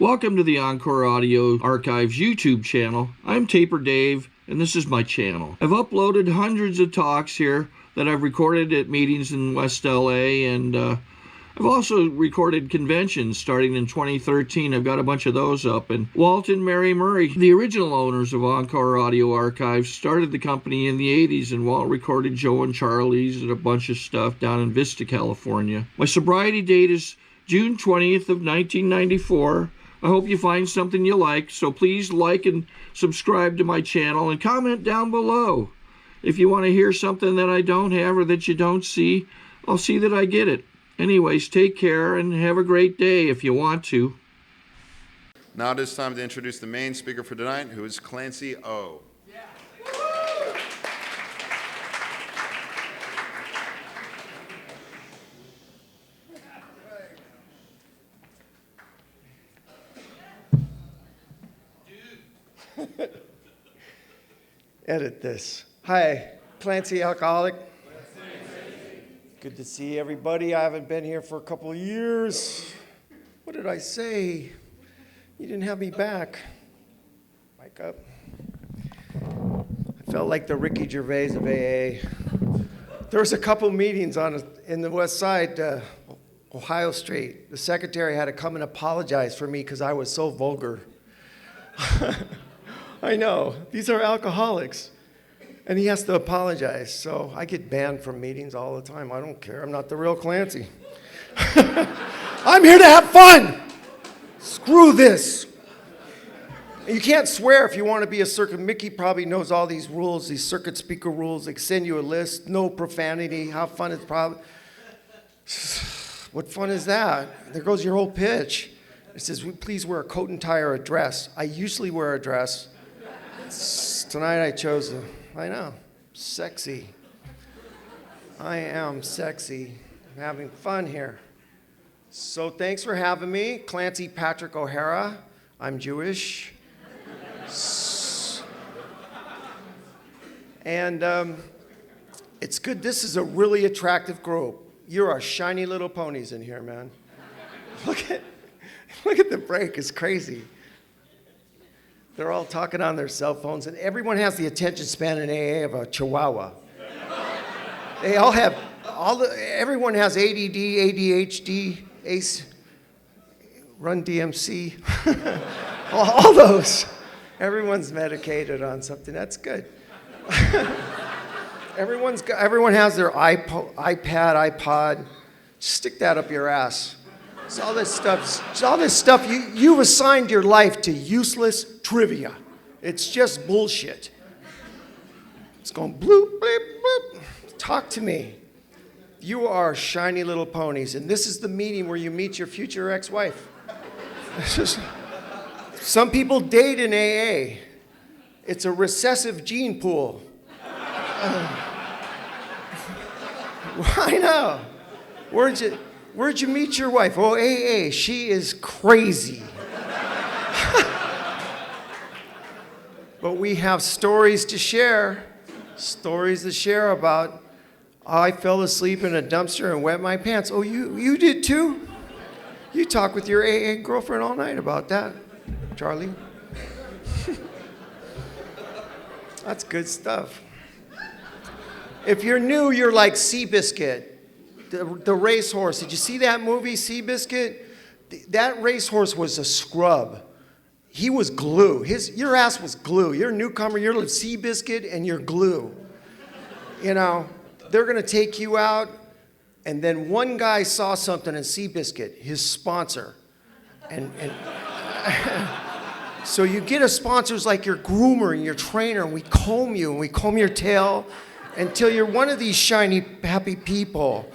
Welcome to the Encore Audio Archives YouTube channel. I'm Taper Dave, and this is my channel. I've uploaded hundreds of talks here that I've recorded at meetings in West LA, and I've also recorded conventions starting in 2013. I've got a bunch of those up. And Walt and Mary Murray, the original owners of Encore Audio Archives, started the company in the 80s, and Walt recorded Joe and Charlie's and a bunch of stuff down in Vista, California. My sobriety date is June 20th of 1994. I hope you find something you like, so please like and subscribe to my channel and comment down below. If you want to hear something that I don't have or that you don't see, I'll see that I get it. Anyways, take care and have a great day if you want to. Now it is time to introduce the main speaker for tonight, who is Clancy O. Edit this. Hi, Clancy, alcoholic. Good to see everybody. I haven't been here for a couple of years. What did I say? You didn't have me back. Mic up. I felt like the Ricky Gervais of AA. There was a couple meetings in the West Side, Ohio Street. The secretary had to come and apologize for me because I was so vulgar. I know, these are alcoholics. And he has to apologize, so I get banned from meetings all the time. I don't care, I'm not the real Clancy. I'm here to have fun! Screw this. And you can't swear if you want to be a circuit. Mickey probably knows all these rules, these circuit speaker rules. They send you a list, no profanity, how fun is probably. What fun is that? There goes your whole pitch. It says, please wear a coat and tie or a dress. I usually wear a dress. Tonight I chose I know, sexy. I am sexy. I'm having fun here. So thanks for having me. Clancy Patrick Ohara. I'm Jewish. And it's good. This is a really attractive group. You are shiny little ponies in here, man. Look at the break. It's crazy. They're all talking on their cell phones, and everyone has the attention span in AA of a chihuahua. They all have, everyone has ADD, ADHD, ACE, Run DMC, all those. Everyone's medicated on something. That's good. Everyone has their iPad, iPod. Stick that up your ass. It's all this stuff. You've assigned your life to useless trivia. It's just bullshit. It's going bloop, bloop, bloop. Talk to me. You are shiny little ponies, and this is the meeting where you meet your future ex-wife. Some people date in AA. It's a recessive gene pool. I know. Where'd you meet your wife? Oh, AA, she is crazy. But we have stories to share. Stories to share about, I fell asleep in a dumpster and wet my pants. Oh, you did too? You talked with your AA girlfriend all night about that, Charlie. That's good stuff. If you're new, you're like Seabiscuit. The racehorse. Did you see that movie, Seabiscuit? That racehorse was a scrub. He was glue. Your ass was glue. You're a newcomer, you're Seabiscuit, and you're glue. You know, they're going to take you out, and then one guy saw something in Seabiscuit, his sponsor. And so you get a sponsor who's like your groomer and your trainer, and we comb you, and we comb your tail until you're one of these shiny, happy people.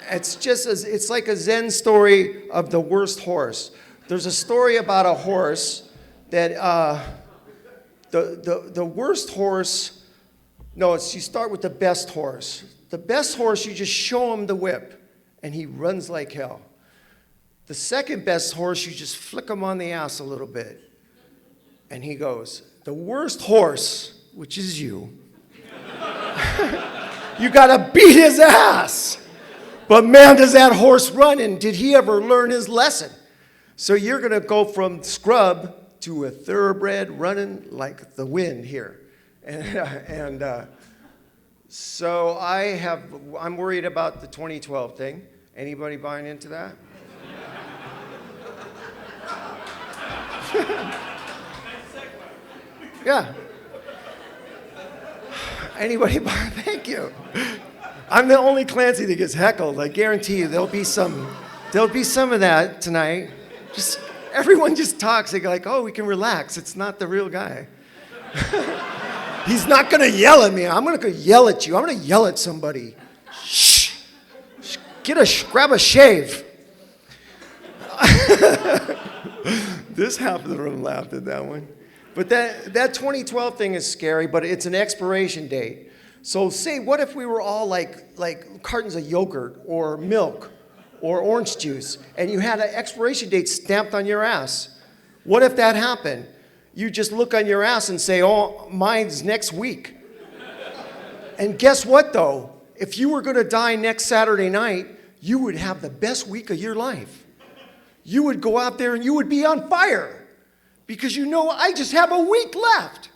It's like a Zen story of the worst horse. There's a story about a horse that the worst horse, you start with the best horse. The best horse, you just show him the whip, and he runs like hell. The second best horse, you just flick him on the ass a little bit, and he goes. The worst horse, which is you, you gotta beat his ass. But man, does that horse run, and did he ever learn his lesson? So you're going to go from scrub to a thoroughbred running like the wind here. So I'm worried about the 2012 thing. Anybody buying into that? Yeah. Anybody buy? Thank you. I'm the only Clancy that gets heckled. I guarantee you there'll be some of that tonight. Just everyone just talks. They go like, oh, we can relax. It's not the real guy. He's not gonna yell at me. I'm gonna go yell at you. I'm gonna yell at somebody. Shh. Grab a shave. This half of the room laughed at that one. But that 2012 thing is scary, but it's an expiration date. So say, what if we were all like cartons of yogurt or milk or orange juice, and you had an expiration date stamped on your ass? What if that happened? You just look on your ass and say, oh, mine's next week. And guess what, though? If you were going to die next Saturday night, you would have the best week of your life. You would go out there and you would be on fire because you know I just have a week left,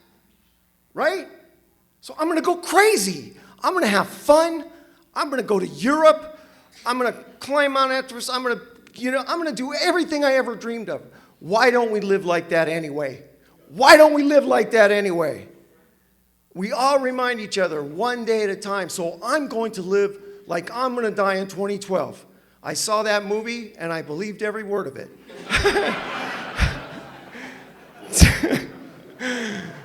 right? So I'm going to go crazy. I'm going to have fun. I'm going to go to Europe. I'm going to climb Mount Everest. I'm going to do everything I ever dreamed of. Why don't we live like that anyway? Why don't we live like that anyway? We all remind each other one day at a time. So I'm going to live like I'm going to die in 2012. I saw that movie and I believed every word of it.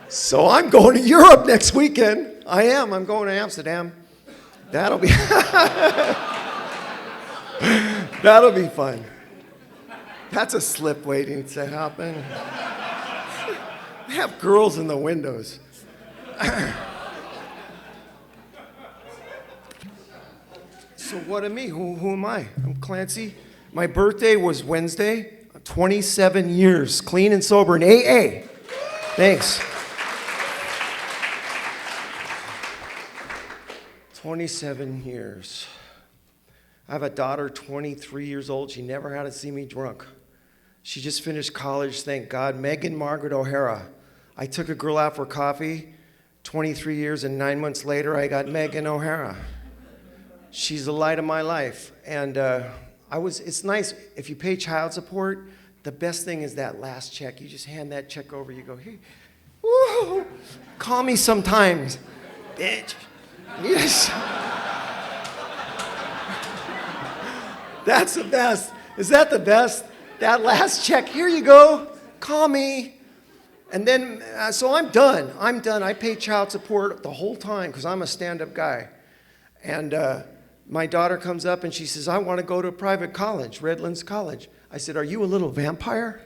So I'm going to Europe next weekend. I am. I'm going to Amsterdam. That'll be that'll be fun. That's a slip waiting to happen. They have girls in the windows. So what of me? Who am I? I'm Clancy. My birthday was Wednesday. 27 years, clean and sober in AA. Thanks. 27 years. I have a daughter, 23 years old. She never had to see me drunk. She just finished college, thank God. Megan Margaret Ohara. I took a girl out for coffee. 23 years and 9 months later, I got Megan Ohara. She's the light of my life. And it's nice, if you pay child support, the best thing is that last check. You just hand that check over, you go, hey, woo, call me sometimes, bitch. Yes. That's the best. Is that the best? That last check, here you go, call me. And then, so I'm done. I pay child support the whole time because I'm a stand-up guy. And my daughter comes up and she says, I want to go to a private college, Redlands College. I said, are you a little vampire?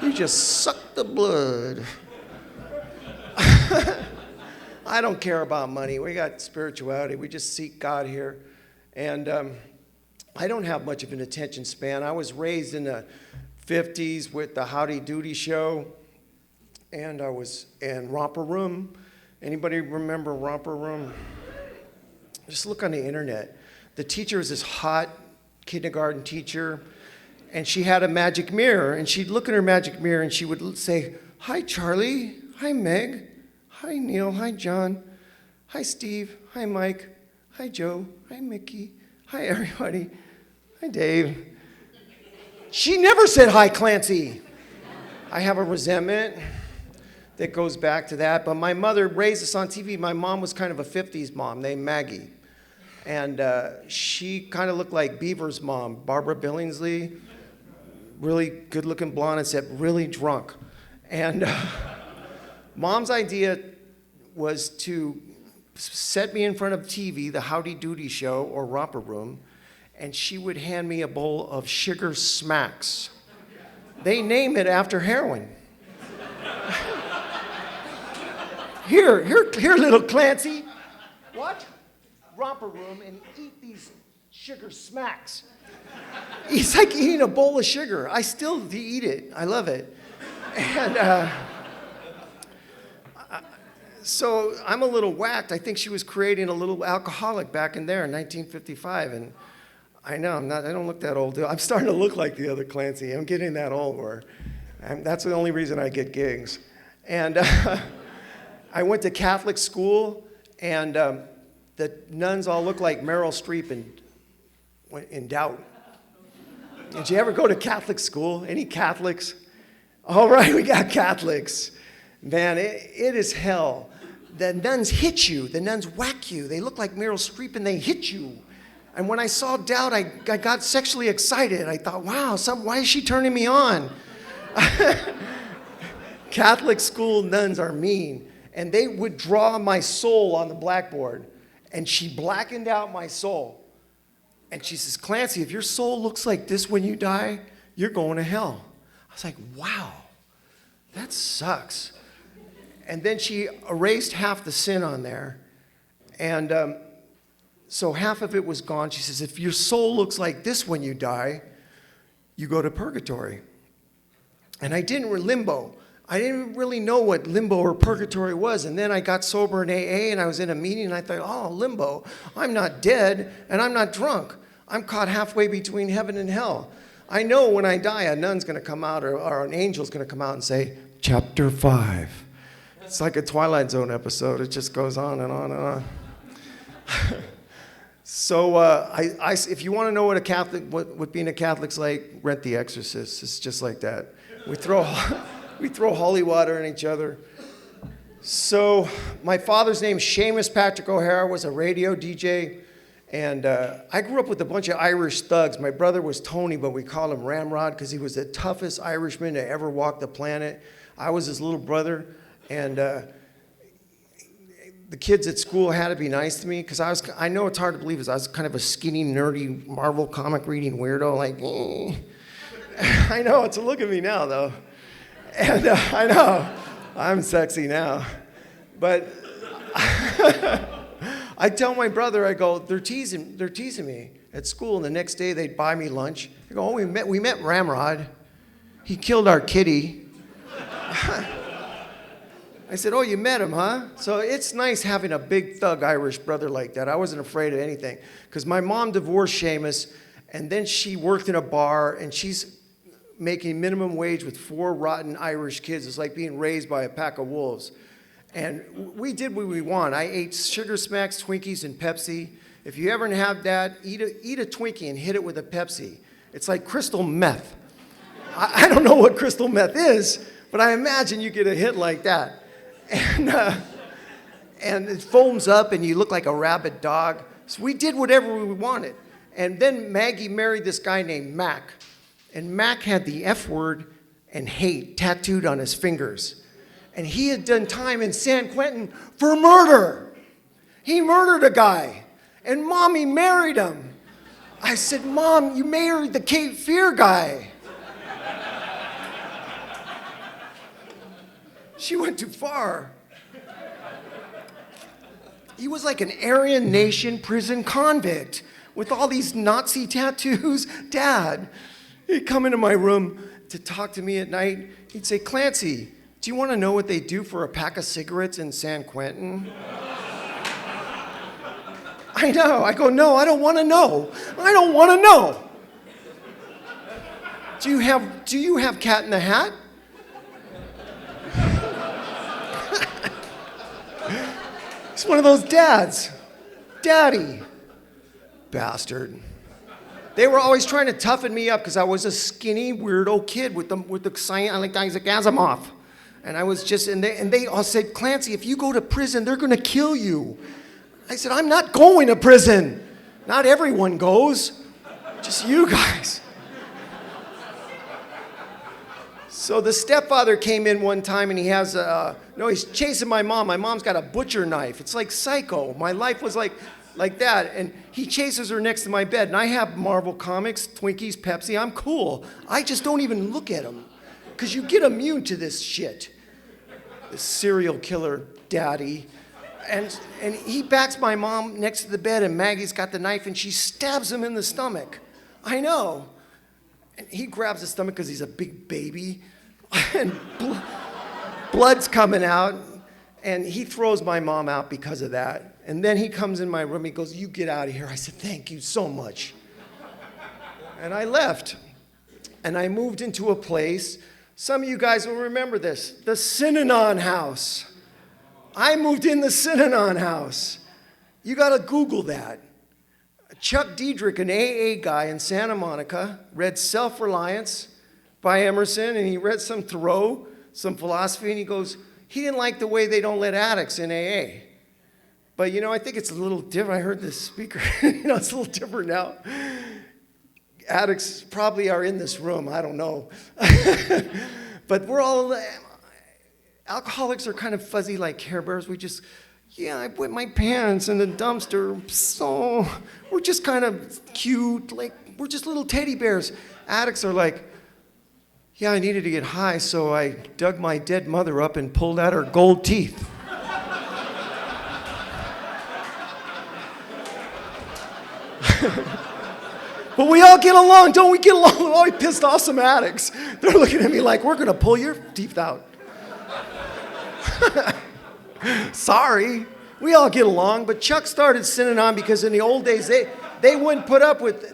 You just suck the blood. I don't care about money. We got spirituality. We just seek God here. And I don't have much of an attention span. I was raised in the 50s with the Howdy Doody show. And I was in Romper Room. Anybody remember Romper Room? Just look on the internet. The teacher was this hot kindergarten teacher, and she had a magic mirror, and she'd look in her magic mirror, and she would say, hi, Charlie. Hi, Meg. Hi, Neil. Hi, John. Hi, Steve. Hi, Mike. Hi, Joe. Hi, Mickey. Hi, everybody. Hi, Dave. She never said, hi, Clancy. I have a resentment that goes back to that, but my mother raised us on TV. My mom was kind of a 50s mom named Maggie. And she kind of looked like Beaver's mom, Barbara Billingsley, really good-looking blonde, except really drunk. And Mom's idea was to set me in front of TV, the Howdy Doody show or Romper Room, and she would hand me a bowl of sugar smacks. They name it after heroin. Here, little Clancy. What? Romper Room and eat these sugar smacks. It's like eating a bowl of sugar. I still eat it. I love it. And so I'm a little whacked. I think she was creating a little alcoholic back in there in 1955. And I know, I don't look that old. I'm starting to look like the other Clancy. I'm getting that old where that's the only reason I get gigs. And I went to Catholic school, and the nuns all look like Meryl Streep in Doubt. Did you ever go to Catholic school? Any Catholics? All right, we got Catholics. Man, it is hell. The nuns hit you. The nuns whack you. They look like Meryl Streep, and they hit you. And when I saw Doubt, I got sexually excited. I thought, wow, why is she turning me on? Catholic school nuns are mean. And they would draw my soul on the blackboard. And she blackened out my soul. And she says, Clancy, if your soul looks like this when you die, you're going to hell. I was like, wow, that sucks. And then she erased half the sin on there. And so half of it was gone. She says, if your soul looks like this when you die, you go to purgatory. And I didn't limbo. I didn't really know what limbo or purgatory was. And then I got sober in AA, and I was in a meeting, and I thought, oh, limbo. I'm not dead, and I'm not drunk. I'm caught halfway between heaven and hell. I know when I die, a nun's going to come out, or an angel's going to come out and say, chapter 5. It's like a Twilight Zone episode. It just goes on and on and on. So if you want to know what what being a Catholic's like, rent The Exorcist. It's just like that. We throw holy water on each other. So my father's name, Seamus Patrick Ohara, was a radio DJ. And I grew up with a bunch of Irish thugs. My brother was Tony, but we called him Ramrod because he was the toughest Irishman to ever walk the planet. I was his little brother. And the kids at school had to be nice to me because I know it's hard to believe, I was kind of a skinny, nerdy Marvel comic reading weirdo. Like, I know, it's a look at me now, though. And I know, I'm sexy now. But I tell my brother, I go, they're teasing me at school. And the next day they'd buy me lunch. I go, oh, we met Ramrod. He killed our kitty. I said, oh, you met him, huh? So it's nice having a big thug Irish brother like that. I wasn't afraid of anything. Because my mom divorced Seamus, and then she worked in a bar, and she's making minimum wage with 4 rotten Irish kids. It's like being raised by a pack of wolves. And we did what we want. I ate Sugar Smacks, Twinkies, and Pepsi. If you ever have that, eat a Twinkie and hit it with a Pepsi. It's like crystal meth. I don't know what crystal meth is, but I imagine you get a hit like that. And it foams up and you look like a rabid dog. So we did whatever we wanted. And then Maggie married this guy named Mac. And Mac had the F word and hate tattooed on his fingers. And he had done time in San Quentin for murder. He murdered a guy. And Mommy married him. I said, Mom, you married the Cape Fear guy. She went too far. He was like an Aryan Nation prison convict with all these Nazi tattoos. Dad, he'd come into my room to talk to me at night. He'd say, Clancy, do you want to know what they do for a pack of cigarettes in San Quentin? I know. I go, no, I don't want to know. I don't want to know. Do you have Cat in the Hat? He's one of those dads. Daddy. Bastard. They were always trying to toughen me up because I was a skinny, weirdo kid with the sign like Isaac Asimov. And I was just, and they all said, Clancy, if you go to prison, they're going to kill you. I said, I'm not going to prison. Not everyone goes. Just you guys. So the stepfather came in one time and he has he's chasing my mom. My mom's got a butcher knife. It's like Psycho. My life was like that. And he chases her next to my bed. And I have Marvel comics, Twinkies, Pepsi. I'm cool. I just don't even look at them. Because you get immune to this shit. This serial killer daddy. And he backs my mom next to the bed and Maggie's got the knife and she stabs him in the stomach. I know. And he grabs the stomach because he's a big baby. And blood's coming out. And he throws my mom out because of that. And then he comes in my room. He goes, you get out of here. I said, thank you so much. And I left. And I moved into a place, some of you guys will remember this, the Synanon house. I moved in the Synanon house. You got to Google that. Chuck Diedrich, an AA guy in Santa Monica, read Self-Reliance by Emerson, and he read some Thoreau, some philosophy, and he goes, he didn't like the way they don't let addicts in AA. But, you know, I think it's a little different. I heard this speaker, it's a little different now. Addicts probably are in this room, I don't know. But we're all, alcoholics are kind of fuzzy like Care Bears. We just, I put my pants in the dumpster, so we're just kind of cute, like we're just little teddy bears. Addicts are like, I needed to get high, so I dug my dead mother up and pulled out her gold teeth. But we all get along, don't we get along? Oh, I pissed off some addicts. They're looking at me like, we're going to pull your teeth out. Sorry. We all get along, but Chuck started Synanon because in the old days, they wouldn't put up with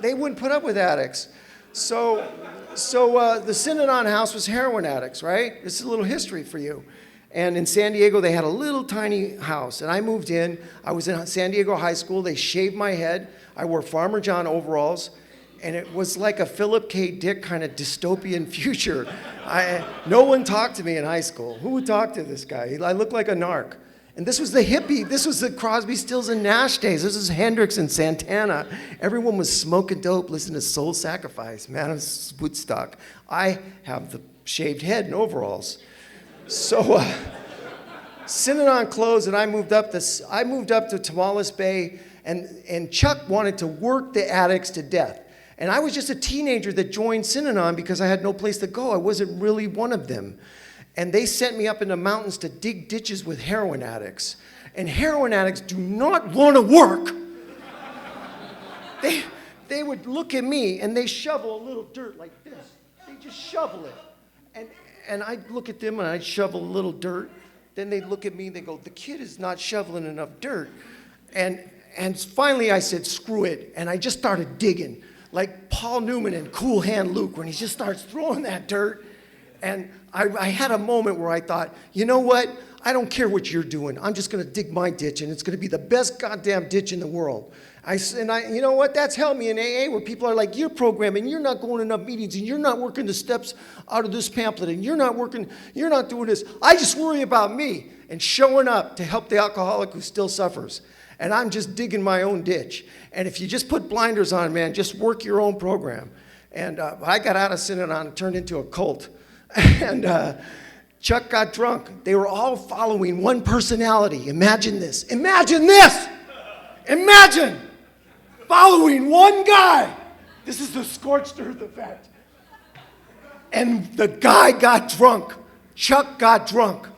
addicts. So the Synanon house was heroin addicts, right? This is a little history for you. And in San Diego, they had a little tiny house. And I moved in. I was in San Diego High School. They shaved my head. I wore Farmer John overalls. And it was like a Philip K. Dick kind of dystopian future. No one talked to me in high school. Who would talk to this guy? I looked like a narc. And this was the hippie. This was the Crosby, Stills, and Nash days. This was Hendrix and Santana. Everyone was smoking dope, listening to Soul Sacrifice. Man, it was Woodstock. I have the shaved head and overalls. So Synanon closed, and I moved up to Tamales Bay, and Chuck wanted to work the addicts to death. And I was just a teenager that joined Synanon because I had no place to go. I wasn't really one of them. And they sent me up in the mountains to dig ditches with heroin addicts. And heroin addicts do not want to work. They would look at me and they shovel a little dirt like this. They just shovel it. And I'd look at them and I'd shovel a little dirt. Then they'd look at me and they go, the kid is not shoveling enough dirt. And finally I said, screw it. And I just started digging. Like Paul Newman in Cool Hand Luke when he just starts throwing that dirt. And I had a moment where I thought, you know what? I don't care what you're doing. I'm just going to dig my ditch, and it's going to be the best goddamn ditch in the world. You know what? That's helped me in AA, where people are like, you're programming, you're not going to enough meetings, and you're not working the steps out of this pamphlet, and you're not doing this. I just worry about me and showing up to help the alcoholic who still suffers. And I'm just digging my own ditch. And if you just put blinders on, man, just work your own program. And I got out of Synanon and turned into a cult. And Chuck got drunk. They were all following one personality. Imagine this. Imagine this. Imagine following one guy. This is the scorched earth effect. And the guy got drunk. Chuck got drunk.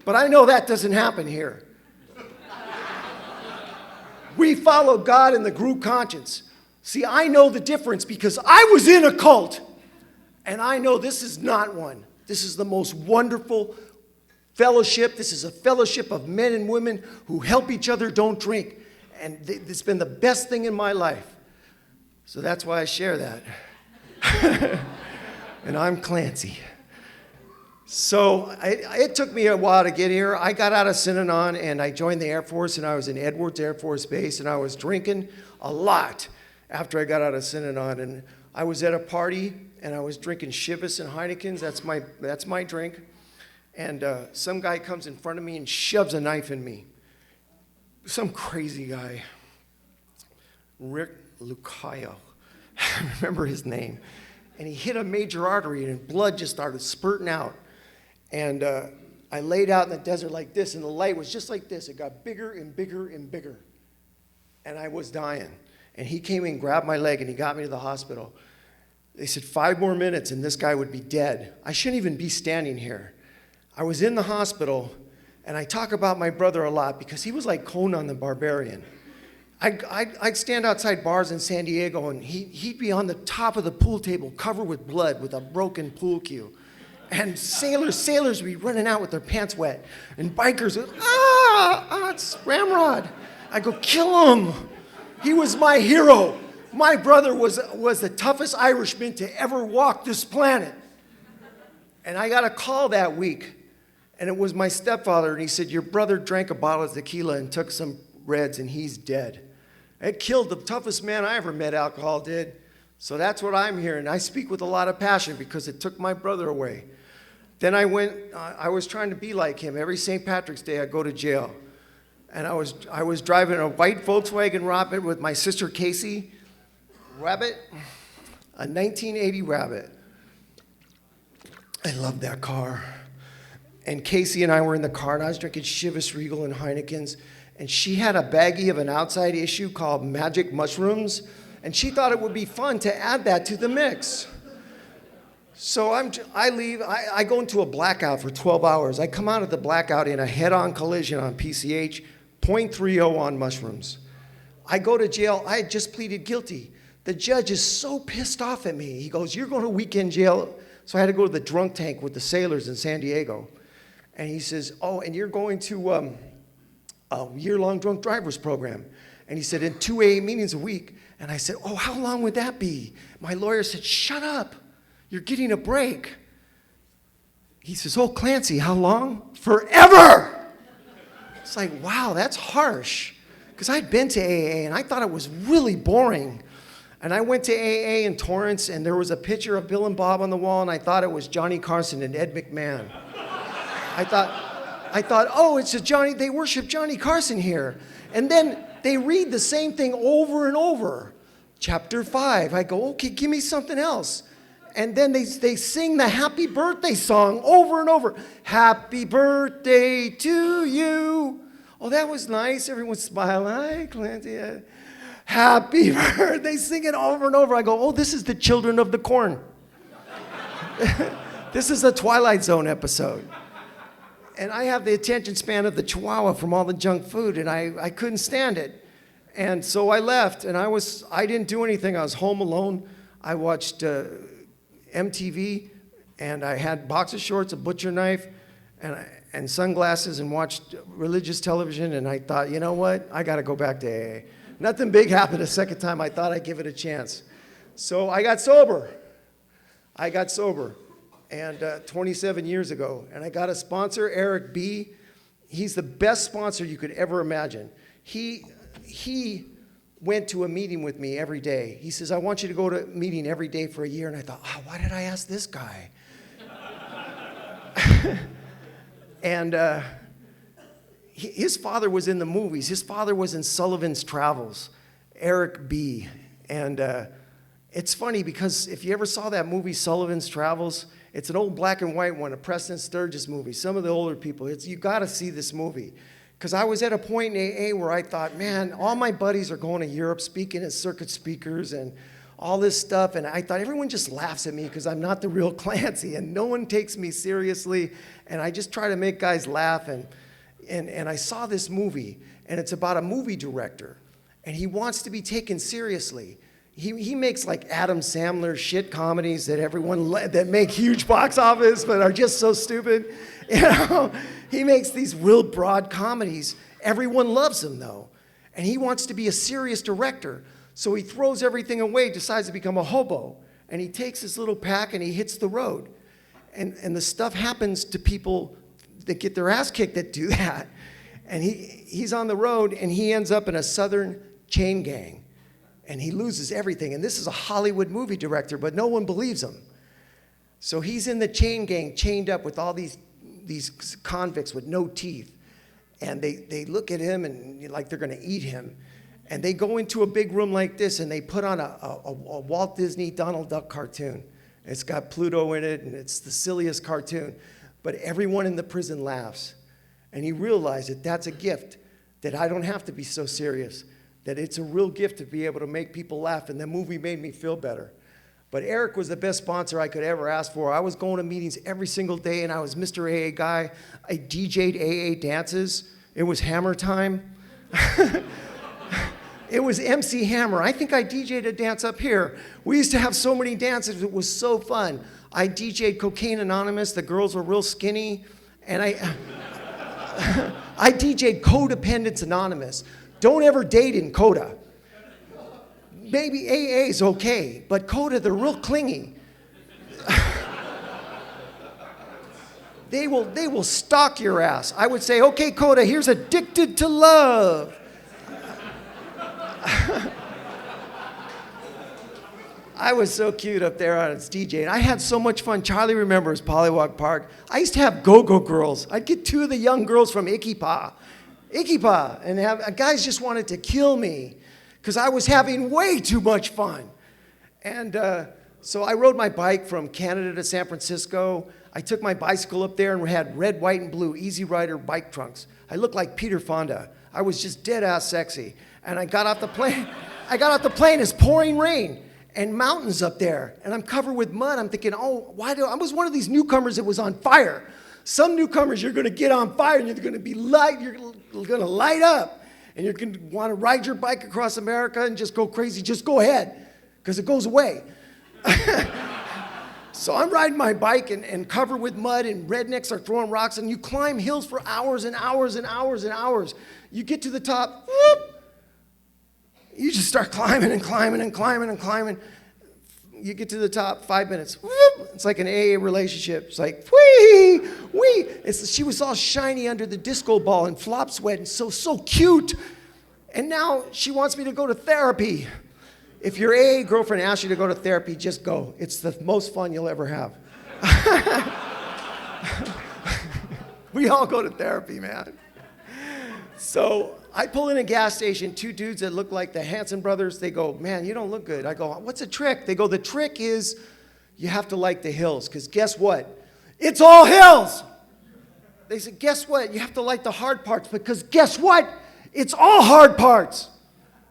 But I know that doesn't happen here. We follow God in the group conscience. See, I know the difference because I was in a cult. And I know this is not one. This is the most wonderful fellowship. This is a fellowship of men and women who help each other, don't drink. And it's been the best thing in my life. So that's why I share that. And I'm Clancy. So it took me a while to get here. I got out of Synanon and I joined the Air Force, and I was in Edwards Air Force Base, and I was drinking a lot after I got out of Synanon. And I was at a party and I was drinking Chivas and Heinekens. That's my drink. And some guy comes in front of me and shoves a knife in me. Some crazy guy. Rick Lucayo. I remember his name. And he hit a major artery and blood just started spurting out. And I laid out in the desert like this, and the light was just like this. It got bigger and bigger and bigger. And I was dying. And he came and grabbed my leg, and he got me to the hospital. They said 5 more minutes, and this guy would be dead. I shouldn't even be standing here. I was in the hospital, and I talk about my brother a lot because he was like Conan the Barbarian. I'd stand outside bars in San Diego, and he'd be on the top of the pool table covered with blood with a broken pool cue. And sailors would be running out with their pants wet. And bikers would, it's Ramrod. I go, kill him. He was my hero. My brother was the toughest Irishman to ever walk this planet. And I got a call that week, and it was my stepfather, and he said, your brother drank a bottle of tequila and took some Reds, and he's dead. It killed the toughest man I ever met, alcohol did. So that's what I'm hearing. I speak with a lot of passion because it took my brother away. Then I was trying to be like him. Every St. Patrick's Day, I'd go to jail. And I was driving a white Volkswagen Rabbit with my sister Casey. Rabbit, a 1980 Rabbit. I loved that car. And Casey and I were in the car, and I was drinking Chivas Regal and Heineken's. And she had a baggie of an outside issue called Magic Mushrooms, and she thought it would be fun to add that to the mix. So I leave, I go into a blackout for 12 hours. I come out of the blackout in a head-on collision on PCH, .30 on mushrooms. I go to jail, I had just pleaded guilty. The judge is so pissed off at me. He goes, you're going to weekend jail. So I had to go to the drunk tank with the sailors in San Diego. And he says, oh, and you're going to a year-long drunk drivers program. And he said, in 2 AA meetings a week. And I said, oh, how long would that be? My lawyer said, shut up. You're getting a break. He says, oh, Clancy, how long? Forever. It's like, wow, that's harsh. Because I'd been to AA, and I thought it was really boring. And I went to AA in Torrance, and there was a picture of Bill and Bob on the wall, and I thought it was Johnny Carson and Ed McMahon. I thought, oh, it's a Johnny, they worship Johnny Carson here. And then they read the same thing over and over. Chapter 5. I go, okay, give me something else. And then they sing the happy birthday song over and over. Happy birthday to you. Oh, that was nice. Everyone's smiling. Hi, Clancy. Happy birthday. They sing it over and over. I go, oh, this is the Children of the Corn. This is a Twilight Zone episode. And I have the attention span of the Chihuahua from all the junk food, and I couldn't stand it. And so I left, and I didn't do anything. I was home alone. I watched MTV, and I had boxer shorts, a butcher knife, and sunglasses, and watched religious television, and I thought, you know what? I got to go back to AA. Nothing big happened the second time. I thought I'd give it a chance. So I got sober. And 27 years ago, and I got a sponsor, Eric B. He's the best sponsor you could ever imagine. He went to a meeting with me every day. He says, I want you to go to a meeting every day for a year. And I thought, oh, why did I ask this guy? And his father was in the movies. His father was in Sullivan's Travels, Eric B. And it's funny because if you ever saw that movie, Sullivan's Travels, it's an old black and white one, a Preston Sturges movie. Some of the older people, you got to see this movie. Because I was at a point in AA where I thought, man, all my buddies are going to Europe speaking as circuit speakers and all this stuff. And I thought everyone just laughs at me because I'm not the real Clancy and no one takes me seriously. And I just try to make guys laugh. And I saw this movie, and it's about a movie director. And he wants to be taken seriously. He makes like Adam Sandler shit comedies that make huge box office but are just so stupid. You know, he makes these real broad comedies. Everyone loves him though. And he wants to be a serious director. So he throws everything away, decides to become a hobo. And he takes his little pack and he hits the road. And the stuff happens to people that get their ass kicked that do that. And he's on the road and he ends up in a southern chain gang. And he loses everything. And this is a Hollywood movie director, but no one believes him. So he's in the chain gang, chained up with all these convicts with no teeth. And they look at him and like they're gonna eat him. And they go into a big room like this and they put on a Walt Disney Donald Duck cartoon. It's got Pluto in it and it's the silliest cartoon. But everyone in the prison laughs. And he realized that that's a gift, that I don't have to be so serious. That it's a real gift to be able to make people laugh, and the movie made me feel better. But Eric was the best sponsor I could ever ask for. I was going to meetings every single day, and I was Mr. AA guy. I DJ'd AA dances. It was Hammer time. It was MC Hammer. I think I DJ'd a dance up here. We used to have so many dances. It was so fun. I DJ'd Cocaine Anonymous. The girls were real skinny. And I DJ'd Codependence Anonymous. Don't ever date in Coda. maybe AA's okay, but Coda, they're real clingy. They will stalk your ass. I would say, okay, Coda, here's Addicted to Love. I was so cute up there on its DJ, and I had so much fun. Charlie remembers Pollywog Park. I used to have go-go girls. I'd get two of the young girls from Ikipa, and guys just wanted to kill me because I was having way too much fun. And so I rode my bike from Canada to San Francisco. I took my bicycle up there and we had red, white, and blue Easy Rider bike trunks. I looked like Peter Fonda. I was just dead-ass sexy. And I got off the plane. It's pouring rain. And mountains up there, and I'm covered with mud. I'm thinking, oh, I was one of these newcomers that was on fire. Some newcomers, you're gonna get on fire, and you're gonna light up, and you're gonna wanna ride your bike across America and just go crazy. Just go ahead, because it goes away. So I'm riding my bike and covered with mud, and rednecks are throwing rocks, and you climb hills for hours and hours and hours and hours. You get to the top, whoop, you just start climbing and climbing and climbing and climbing. You get to the top, 5 minutes. Whoop, it's like an AA relationship. It's like, wee, wee. She was all shiny under the disco ball and flop sweat and so cute. And now she wants me to go to therapy. If your AA girlfriend asks you to go to therapy, just go. It's the most fun you'll ever have. We all go to therapy, man. So I pull in a gas station, two dudes that look like the Hanson brothers. They go, man, you don't look good. I go, what's the trick? They go, the trick is you have to like the hills, because guess what? It's all hills. They said, guess what? You have to like the hard parts, because guess what? It's all hard parts.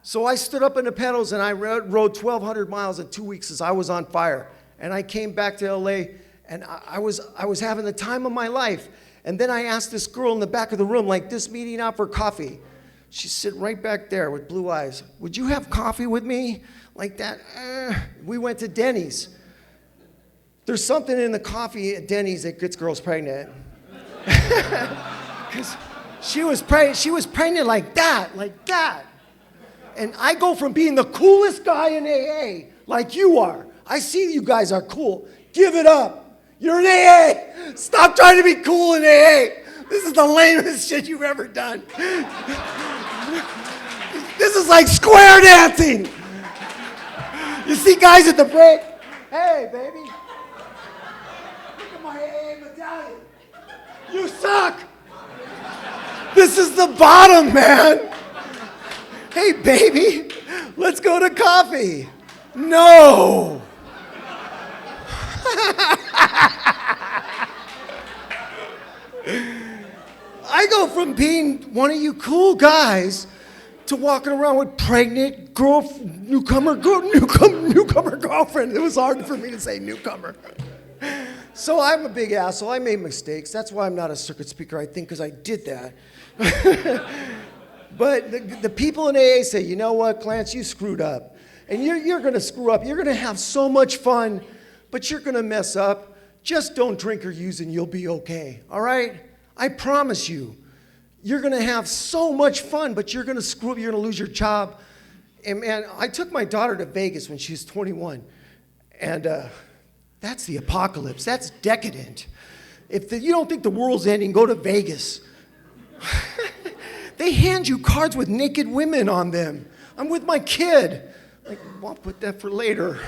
So I stood up in the pedals and I rode 1,200 miles in 2 weeks as I was on fire. And I came back to LA and I was having the time of my life. And then I asked this girl in the back of the room, like this meeting out for coffee. She's sitting right back there with blue eyes. Would you have coffee with me? Like that? We went to Denny's. There's something in the coffee at Denny's that gets girls pregnant. Because she was pregnant like that. And I go from being the coolest guy in AA, like you are. I see you guys are cool. Give it up. You're in AA. Stop trying to be cool in AA. This is the lamest shit you've ever done. This is like square dancing. You see guys at the break. Hey, baby. Look at my AA medallion. You suck. This is the bottom, man. Hey, baby, let's go to coffee. No. I go from being one of you cool guys to walking around with pregnant newcomer girlfriend. It was hard for me to say newcomer. So I'm a big asshole. I made mistakes. That's why I'm not a circuit speaker, I think, because I did that. But the people in AA say, you know what, Clancy, you screwed up. And you're going to screw up. You're going to have so much fun, but you're going to mess up. Just don't drink or use and you'll be okay, all right? I promise you. You're going to have so much fun, but you're going to screw up. You're going to lose your job. And man, I took my daughter to Vegas when she was 21. And that's the apocalypse. That's decadent. If you don't think the world's ending, go to Vegas. They hand you cards with naked women on them. I'm with my kid. Like, well, I'll put that for later.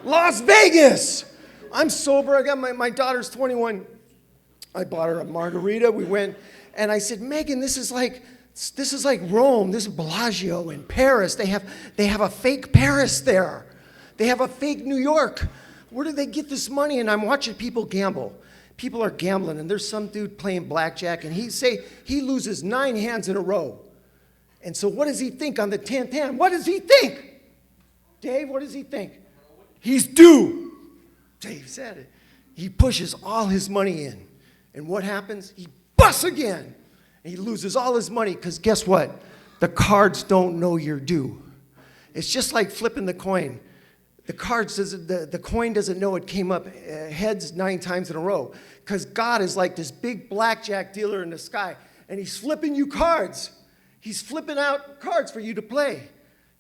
Las Vegas. I'm sober. I got my daughter's 21. I bought her a margarita. We went, and I said, Megan, this is like Rome. This is Bellagio in Paris. They have a fake Paris there. They have a fake New York. Where did they get this money? And I'm watching people gamble. People are gambling, and there's some dude playing blackjack, and he loses 9 hands in a row. And so what does he think on the 10th hand? What does he think? Dave, what does he think? He's due. Dave said it. He pushes all his money in. And what happens? He busts again. And he loses all his money because guess what? The cards don't know you're due. It's just like flipping the coin. The coin doesn't know it came up heads 9 times in a row because God is like this big blackjack dealer in the sky, and he's flipping you cards. He's flipping out cards for you to play.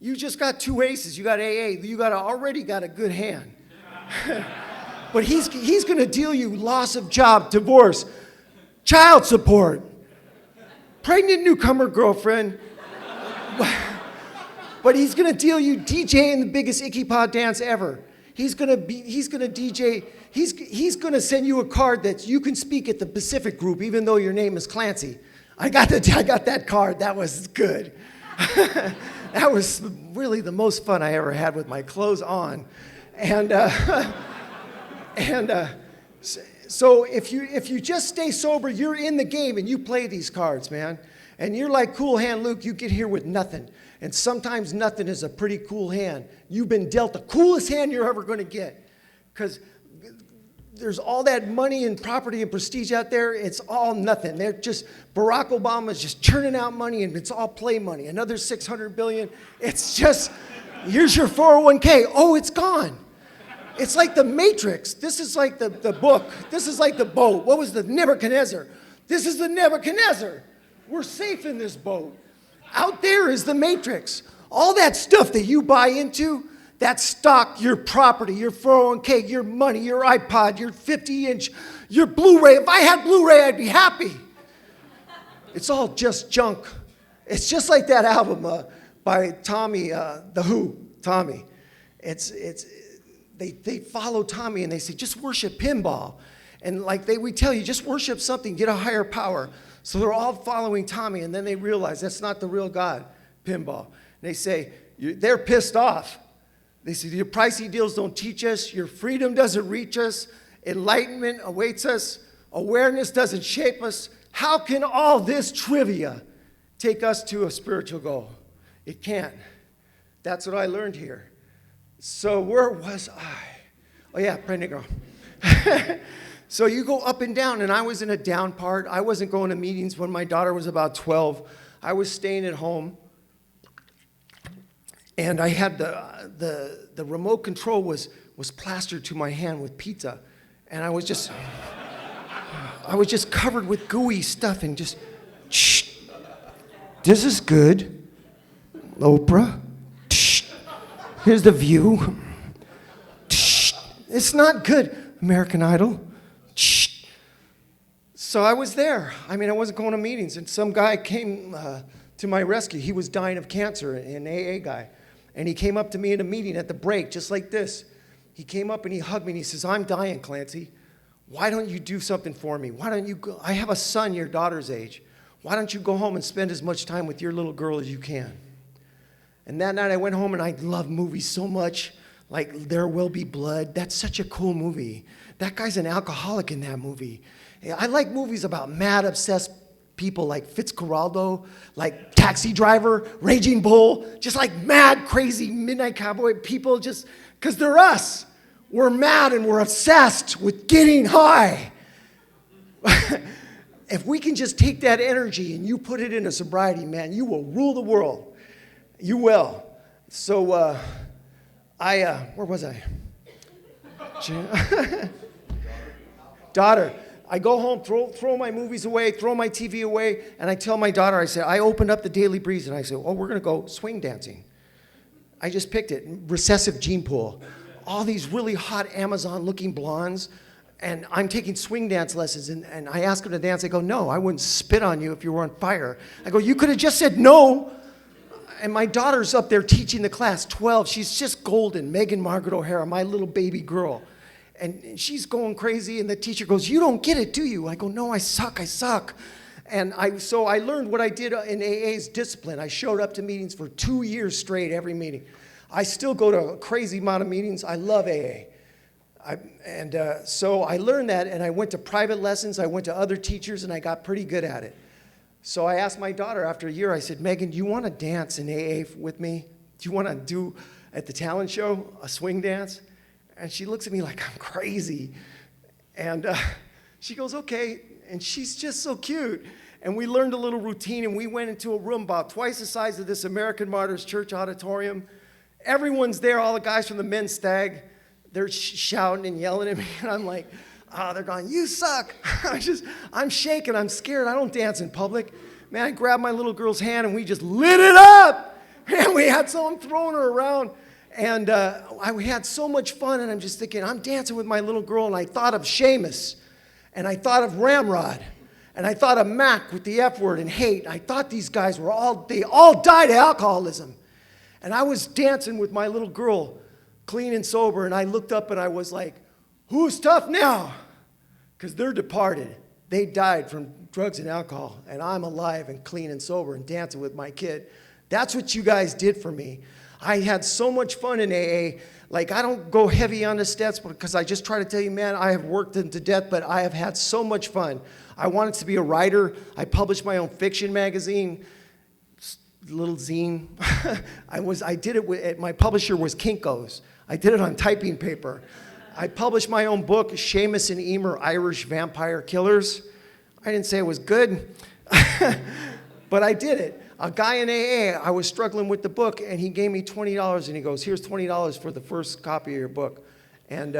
You just got 2 aces. You got AA. You already got a good hand. But he's going to deal you loss of job, divorce, child support, pregnant newcomer girlfriend. But he's going to deal you DJing the biggest Icky Pod dance ever. He's going to DJ. He's going to send you a card that you can speak at the Pacific group, even though your name is Clancy. I got that card. That was good. That was really the most fun I ever had with my clothes on. So if you just stay sober, you're in the game and you play these cards, man. And you're like Cool Hand Luke, you get here with nothing. And sometimes nothing is a pretty cool hand. You've been dealt the coolest hand you're ever going to get. Because there's all that money and property and prestige out there. It's all nothing. They're just, Barack Obama's just churning out money and it's all play money. Another $600 billion. It's just, here's your 401k. Oh, it's gone. It's like the Matrix. This is like the book. This is like the boat. What was the Nebuchadnezzar? This is the Nebuchadnezzar. We're safe in this boat. Out there is the Matrix. All that stuff that you buy into, that stock, your property, your 401k, your money, your iPod, your 50-inch, your Blu-ray. If I had Blu-ray, I'd be happy. It's all just junk. It's just like that album by Tommy, The Who, Tommy. They follow Tommy and they say, just worship pinball. And like we tell you, just worship something, get a higher power. So they're all following Tommy, and then they realize that's not the real God, pinball. And they say, they're pissed off. They say, your pricey deals don't teach us. Your freedom doesn't reach us. Enlightenment awaits us. Awareness doesn't shape us. How can all this trivia take us to a spiritual goal? It can't. That's what I learned here. So where was I? Oh, yeah, pregnant girl. So you go up and down, and I was in a down part. I wasn't going to meetings when my daughter was about 12. I was staying at home, and I had the remote control was plastered to my hand with pizza, and I was just covered with gooey stuff and just, shh, this is good, Oprah, shh, here's the View, shh, it's not good, American Idol. Shh. So I was there. I mean, I wasn't going to meetings, and some guy came to my rescue. He was dying of cancer, an AA guy, and he came up to me in a meeting at the break, just like this. He came up and he hugged me, and he says, I'm dying, Clancy. Why don't you do something for me? Why don't you go? I have a son your daughter's age. Why don't you go home and spend as much time with your little girl as you can? And that night I went home, and I love movies so much, like There Will Be Blood. That's such a cool movie. That guy's an alcoholic in that movie. I like movies about mad, obsessed people like Fitzcarraldo, like Taxi Driver, Raging Bull, just like mad, crazy Midnight Cowboy people, just because they're us. We're mad and we're obsessed with getting high. If we can just take that energy and you put it into sobriety, man, you will rule the world. You will. So where was I? Daughter, I go home, throw my movies away, throw my TV away, and I tell my daughter, I said, I opened up the Daily Breeze, and I said, oh, we're going to go swing dancing. I just picked it, recessive gene pool. All these really hot Amazon-looking blondes, and I'm taking swing dance lessons, and I ask them to dance. I go, no, I wouldn't spit on you if you were on fire. I go, you could have just said no. And my daughter's up there teaching the class, 12. She's just golden, Megan Margaret O'Hara, my little baby girl. And she's going crazy, and the teacher goes, you don't get it, do you? I go, no, I suck. And so I learned what I did in AA's discipline. I showed up to meetings for 2 years straight, every meeting. I still go to a crazy amount of meetings. I love AA. So I learned that, and I went to private lessons. I went to other teachers, and I got pretty good at it. So I asked my daughter after a year, I said, Megan, do you want to dance in AA with me? Do you want to do at the talent show a swing dance? And she looks at me like I'm crazy. And she goes, okay. And she's just so cute. And we learned a little routine, and we went into a room about twice the size of this American Martyrs Church auditorium. Everyone's there, all the guys from the men's stag. They're shouting and yelling at me, and I'm like, they're going, you suck. I'm shaking, I'm scared. I don't dance in public. Man, I grabbed my little girl's hand and we just lit it up. Man, we had someone throwing her around. And we had so much fun, and I'm just thinking, I'm dancing with my little girl, and I thought of Seamus, and I thought of Ramrod, and I thought of Mac with the F word and hate. I thought these guys they all died of alcoholism. And I was dancing with my little girl, clean and sober, and I looked up and I was like, who's tough now? Because they're departed. They died from drugs and alcohol, and I'm alive and clean and sober and dancing with my kid. That's what you guys did for me. I had so much fun in AA. Like, I don't go heavy on the stats because I just try to tell you, man, I have worked them to death, but I have had so much fun. I wanted to be a writer. I published my own fiction magazine, little zine. I did it my publisher was Kinko's. I did it on typing paper. I published my own book, Seamus and Emer, Irish Vampire Killers. I didn't say it was good, but I did it. A guy in AA, I was struggling with the book, and he gave me $20, and he goes, here's $20 for the first copy of your book. And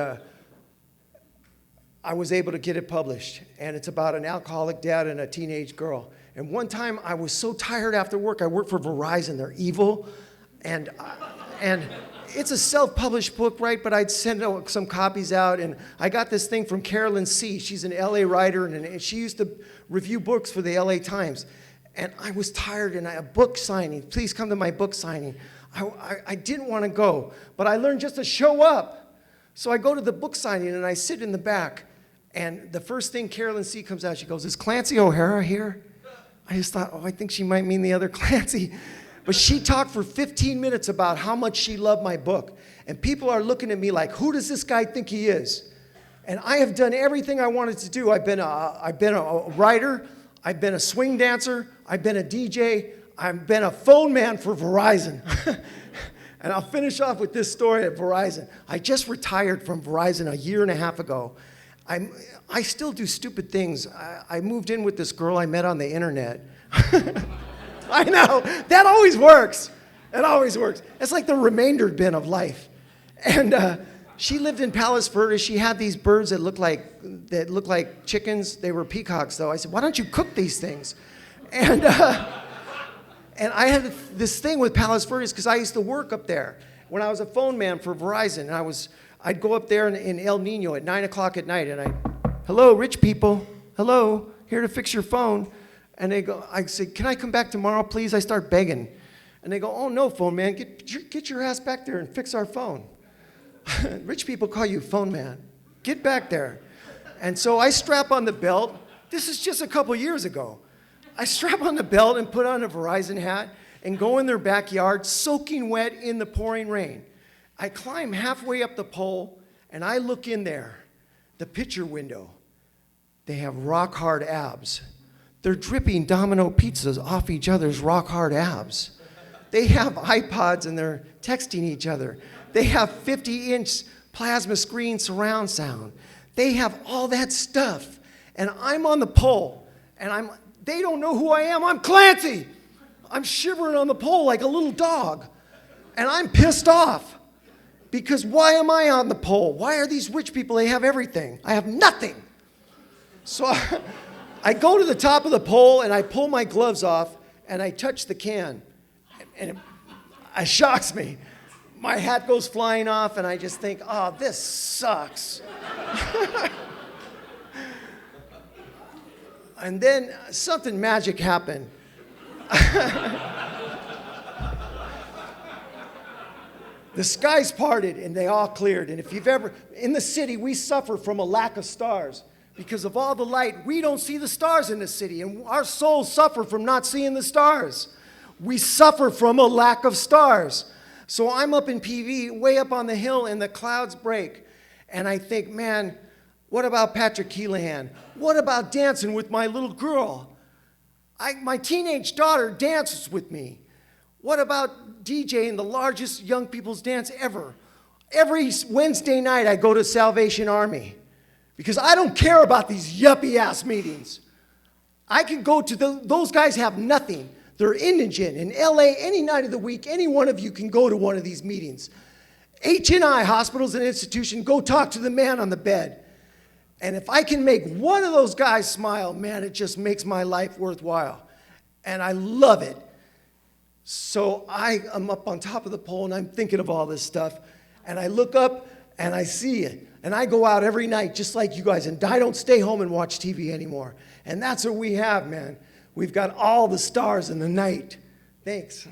I was able to get it published, and it's about an alcoholic dad and a teenage girl. And one time, I was so tired after work. I work for Verizon. They're evil, and it's a self-published book, right? But I'd send some copies out, and I got this thing from Carolyn C. She's an LA writer, and she used to review books for the LA Times. And I was tired, and a book signing. Please come to my book signing. I didn't want to go, but I learned just to show up. So I go to the book signing, and I sit in the back. And the first thing Carolyn C. comes out, she goes, is Clancy Ohara here? I just thought, oh, I think she might mean the other Clancy. But she talked for 15 minutes about how much she loved my book. And people are looking at me like, who does this guy think he is? And I have done everything I wanted to do. I've been a writer. I've been a swing dancer. I've been a DJ. I've been a phone man for Verizon. And I'll finish off with this story at Verizon. I just retired from Verizon a year and a half ago. I still do stupid things. I moved in with this girl I met on the internet. I know, that always works. It always works. It's like the remainder bin of life. And she lived in Palos Verdes. She had these birds that looked like chickens. They were peacocks, though. I said, why don't you cook these things? And I had this thing with Palos Verdes because I used to work up there when I was a phone man for Verizon. And I'd go up there in El Nino at 9 o'clock at night, and hello, rich people. Hello, here to fix your phone. And I say, can I come back tomorrow, please? I start begging. And they go, oh, no, phone man, get your ass back there and fix our phone. Rich people call you phone man. Get back there. And so I strap on the belt. This is just a couple years ago. I strap on the belt and put on a Verizon hat and go in their backyard, soaking wet in the pouring rain. I climb halfway up the pole, and I look in there, the picture window. They have rock-hard abs. They're dripping Domino pizzas off each other's rock-hard abs. They have iPods, and they're texting each other. They have 50-inch plasma screen surround sound. They have all that stuff. And I'm on the pole, and they don't know who I am. I'm Clancy. I'm shivering on the pole like a little dog. And I'm pissed off. Because why am I on the pole? Why are these rich people, they have everything? I have nothing. So I go to the top of the pole, and I pull my gloves off, and I touch the can. And it shocks me. My hat goes flying off, and I just think, oh, this sucks. And then something magic happened. The skies parted, and they all cleared. And if you've ever, in the city, we suffer from a lack of stars. Because of all the light, we don't see the stars in the city, and our souls suffer from not seeing the stars. We suffer from a lack of stars. So I'm up in PV, way up on the hill, and the clouds break. And I think, man, what about Patrick Keelahan? What about dancing with my little girl? My teenage daughter dances with me. What about DJing the largest young people's dance ever? Every Wednesday night I go to Salvation Army because I don't care about these yuppie-ass meetings. I can go to those guys have nothing. They're indigent. In LA, any night of the week, any one of you can go to one of these meetings. HNI, Hospitals and Institution, go talk to the man on the bed. And if I can make one of those guys smile, man, it just makes my life worthwhile. and I love it. So I am up on top of the pole, and I'm thinking of all this stuff, and I look up, and I see it. And I go out every night just like you guys, and I don't stay home and watch TV anymore. And that's what we have, man. We've got all the stars in the night. Thanks.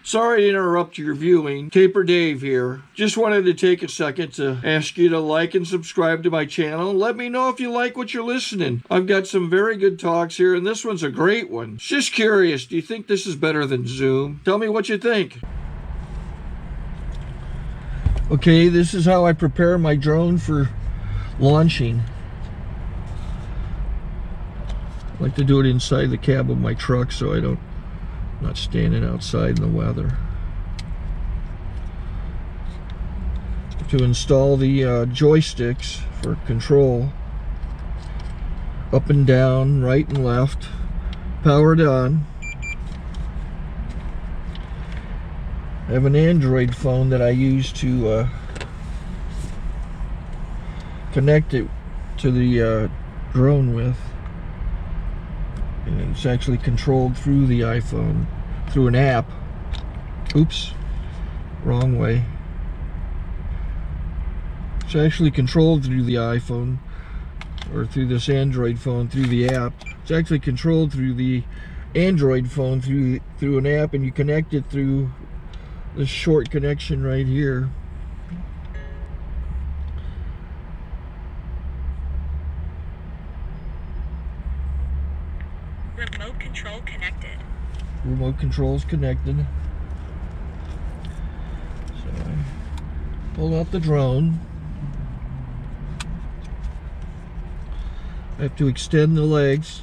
Sorry to interrupt your viewing. Taper Dave here. Just wanted to take a second to ask you to like and subscribe to my channel. Let me know if you like what you're listening. I've got some very good talks here, and this one's a great one. Just curious, do you think this is better than Zoom? Tell me what you think. Okay, this is how I prepare my drone for launching. I like to do it inside the cab of my truck so I'm not standing outside in the weather. To install the joysticks for control, up and down, right and left, powered on. I have an Android phone that I use to connect it to the drone with. And it's actually controlled through the iPhone, through an app. Oops, wrong way. It's actually controlled through the iPhone, or through this Android phone, through the app. It's actually controlled through the Android phone, through an app, and you connect it through this short connection right here. Remote control connected. Remote control's connected. So I pull out the drone. I have to extend the legs.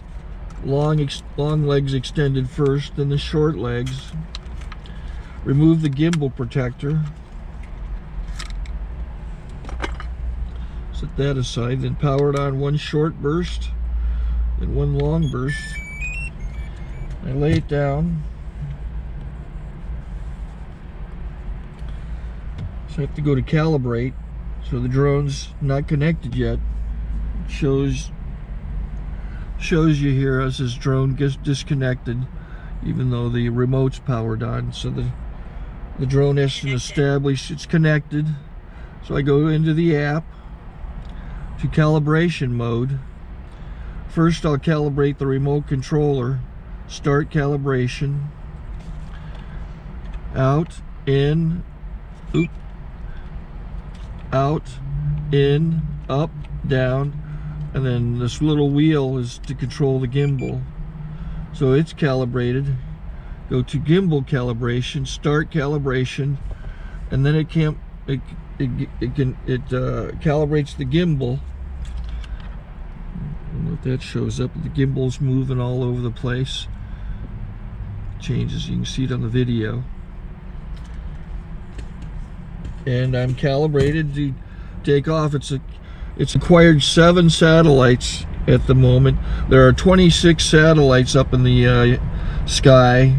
Long legs extended first, then the short legs. Remove the gimbal protector. Set that aside, then power it on one short burst, then one long burst. I lay it down. So I have to go to calibrate. So the drone's not connected yet. It shows you here as this drone gets disconnected, even though the remote's powered on. So the drone has to establish it's connected. So I go into the app to calibration mode. First I'll calibrate the remote controller. Start calibration. Out, in, oop, out, in, up, down, and then this little wheel is to control the gimbal. So it's calibrated. Go to gimbal calibration, start calibration, and then it calibrates the gimbal. I don't know if that shows up. The gimbal's moving all over the place. Changes, you can see it on the video. And I'm calibrated to take off. It's acquired 7 satellites at the moment. There are 26 satellites up in the sky,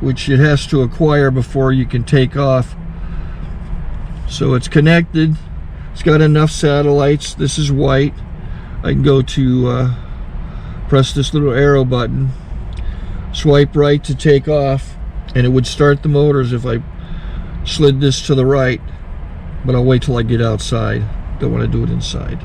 which it has to acquire before you can take off. So it's connected. It's got enough satellites. This is white. I can go to press this little arrow button, swipe right to take off, and it would start the motors if I slid this to the right. But I'll wait till I get outside. Don't want to do it inside.